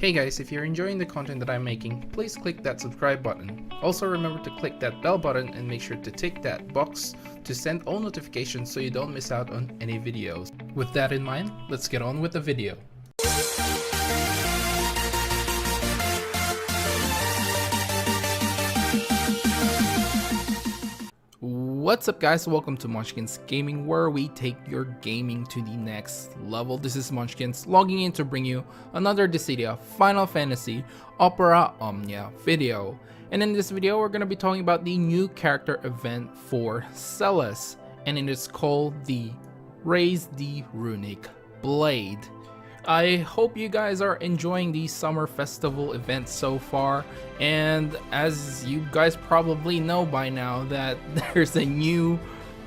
Hey guys, if you're enjoying the content that I'm making, please click that subscribe button. Also remember to click that bell button and make sure to tick that box to send all notifications so you don't miss out on any videos. With that in mind, let's get on with the video. What's up guys, welcome to Munchkin's Gaming, where we take your gaming to the next level. This is Munchkin's logging in to bring you another Dissidia Final Fantasy Opera Omnia video. And in this video we're going to be talking about the new character event for Celes, and it is called the Raise the Runic Blade. I hope you guys are enjoying the summer festival event so far, and as you guys probably know by now that there's a new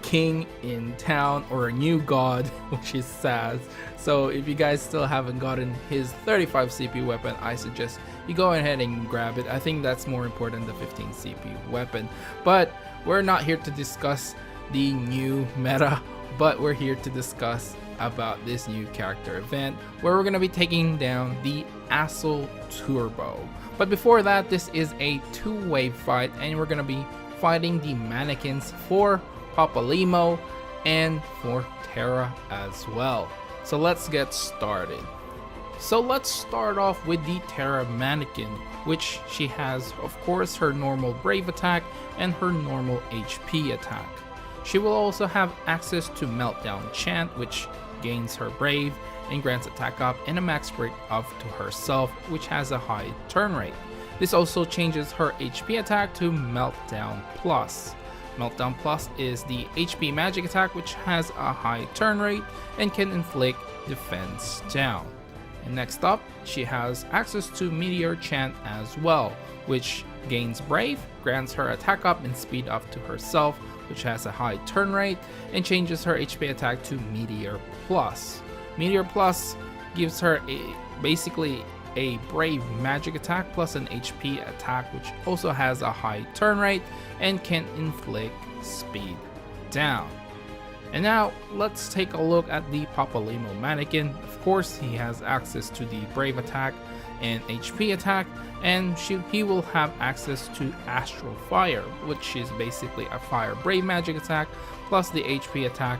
king in town, or a new god, which is Celes. So if you guys still haven't gotten his 35 CP weapon, I suggest you go ahead and grab it. I think that's more important than the 15 CP weapon. But we're not here to discuss the new meta, but we're here to discuss about this new character event where we're going to be taking down the Assault Turbo. But before that, this is a two-way fight, and we're going to be fighting the mannequins for Papalymo and for Terra as well. So let's get started. So let's start off with the Terra mannequin, which she has of course her normal brave attack and her normal HP attack. She will also have access to Meltdown Chant, which gains her brave and grants attack up and a max break up to herself, which has a high turn rate. This also changes her HP attack to Meltdown Plus. Meltdown Plus is the HP magic attack, which has a high turn rate and can inflict defense down. And next up, she has access to Meteor Chant as well, which gains brave, grants her attack up and speed up to herself, which has a high turn rate, and changes her HP attack to Meteor Plus. Meteor Plus gives her basically a brave magic attack plus an HP attack, which also has a high turn rate and can inflict speed down. And now let's take a look at the Papalymo mannequin. Of course, he has access to the brave attack and HP attack, and he will have access to Astral Fire, which is basically a fire brave magic attack plus the HP attack,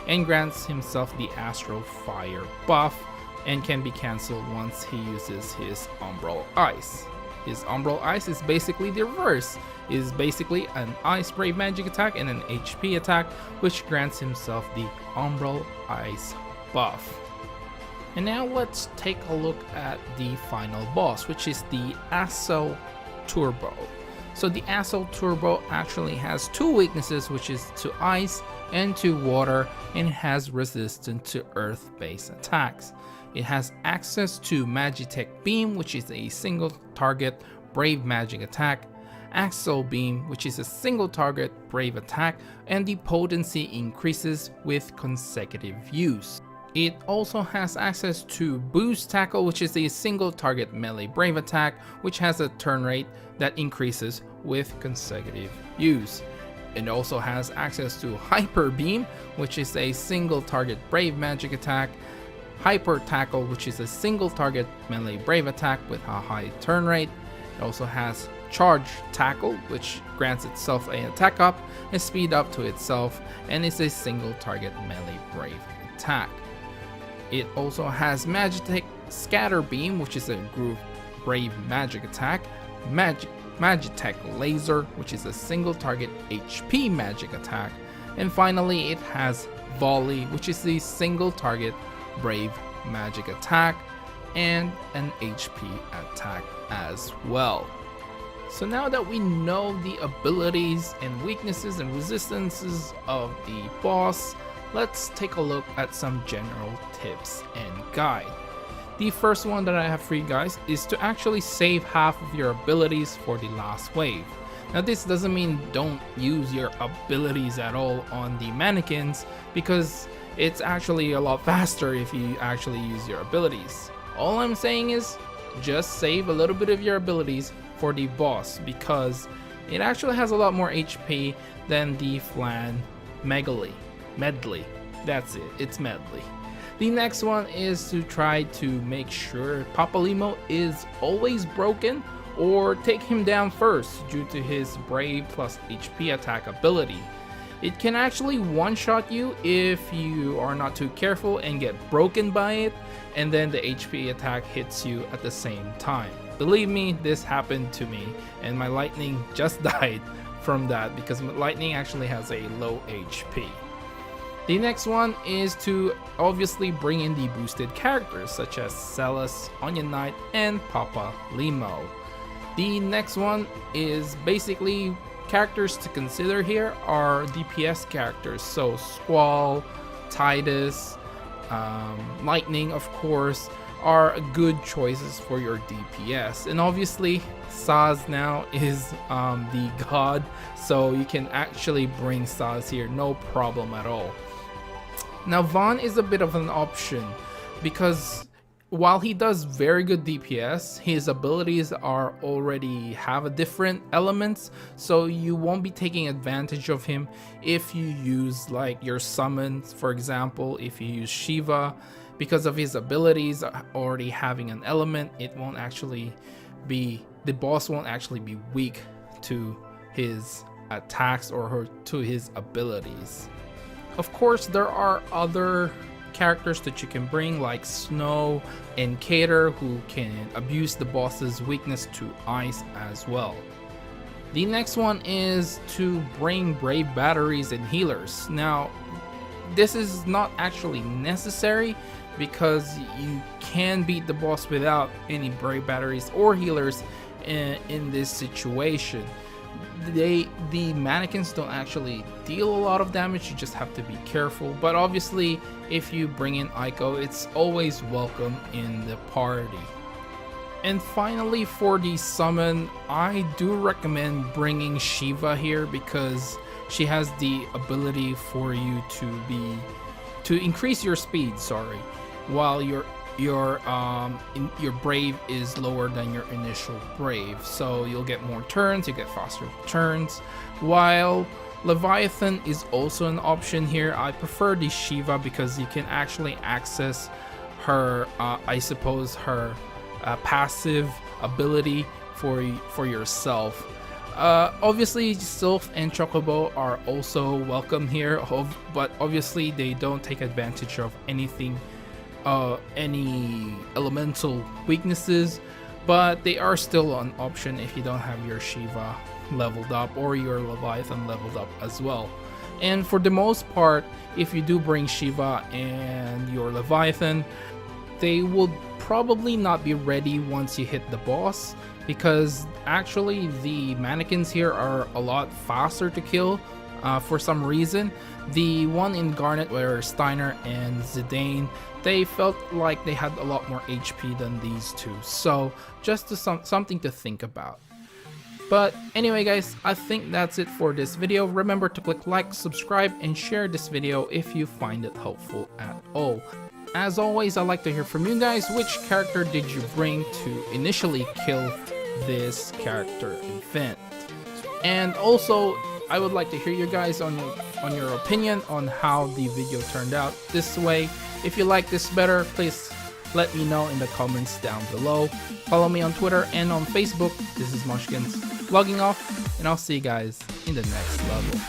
and grants himself the Astral Fire buff and can be cancelled once he uses his Umbral Ice. His Umbral Ice is basically the reverse, is basically an Ice brave magic attack and an HP attack, which grants himself the Umbral Ice buff. And now let's take a look at the final boss, which is the Assault Turbo. So the Assault Turbo actually has two weaknesses, which is to ice and to water, and it has resistance to earth-based attacks. It has access to Magitech Beam, which is a single target brave magic attack, Axle Beam, which is a single target brave attack, and the potency increases with consecutive use. It also has access to Boost Tackle, which is a single target melee brave attack, which has a turn rate that increases with consecutive use. It also has access to Hyper Beam, which is a single target brave magic attack, Hyper Tackle, which is a single target melee brave attack with a high turn rate. It also has Charge Tackle, which grants itself an attack up and speed up to itself, and is a single target melee brave attack. It also has Magitech Scatter Beam, which is a group brave magic attack, Magitech Laser, which is a single target HP magic attack, and finally it has Volley, which is the single target brave magic attack and an HP attack as well. So now that we know the abilities and weaknesses and resistances of the boss, let's take a look at some general tips and guide. The first one that I have for you guys is to actually save half of your abilities for the last wave. Now this doesn't mean don't use your abilities at all on the mannequins, because it's actually a lot faster if you actually use your abilities. All I'm saying is just save a little bit of your abilities for the boss, because it actually has a lot more HP than the Flan Medley. That's it, it's Medley. The next one is to try to make sure Papalimo is always broken or take him down first due to his Brave plus HP attack ability. It can actually one-shot you if you are not too careful and get broken by it, and then the HP attack hits you at the same time. Believe me, this happened to me, and my lightning just died from that because lightning actually has a low HP. The next one is to obviously bring in the boosted characters such as Celes, Onion Knight, and Papalimo. The next one is basically characters to consider here are DPS characters, so Squall, Titus, Lightning of course are good choices for your DPS. And obviously Saz now is the god, so you can actually bring Saz here, no problem at all. Now Vaughn is a bit of an option because while he does very good DPS, his abilities are already have a different elements, so you won't be taking advantage of him if you use like your summons, for example. If you use Shiva, because of his abilities already having an element, it won't actually be, the boss won't actually be weak to his attacks or to his abilities. Of course, there are other characters that you can bring like Snow and Cater, who can abuse the boss's weakness to ice as well. The next one is to bring Brave batteries and healers. Now this is not actually necessary because you can beat the boss without any Brave batteries or healers in this situation. The mannequins don't actually deal a lot of damage, you just have to be careful, but obviously if you bring in Aiko, it's always welcome in the party. And finally, for the summon, I do recommend bringing Shiva here because she has the ability for you to increase your speed, while your Brave is lower than your initial Brave, so you'll get more turns, you get faster turns. While Leviathan is also an option here, I prefer the Shiva because you can actually access her, I suppose her passive ability for yourself. Obviously Sylph and Chocobo are also welcome here, but obviously they don't take advantage of anything, any elemental weaknesses, but they are still an option if you don't have your Shiva leveled up or your Leviathan leveled up as well. And for the most part, if you do bring Shiva and your Leviathan, they will probably not be ready once you hit the boss, because actually the mannequins here are a lot faster to kill for some reason. The one in Garnet where Steiner and Zidane, they felt like they had a lot more HP than these two, so just something to think about. But anyway guys, I think that's it for this video. Remember to click like, subscribe, and share this video if you find it helpful at all. As always, I'd like to hear from you guys. Which character did you bring to initially kill this character event? And also, I would like to hear you guys on your opinion on how the video turned out this way. If you like this better, please let me know in the comments down below. Follow me on Twitter and on Facebook. This is Munchkins logging off, and I'll see you guys in the next level.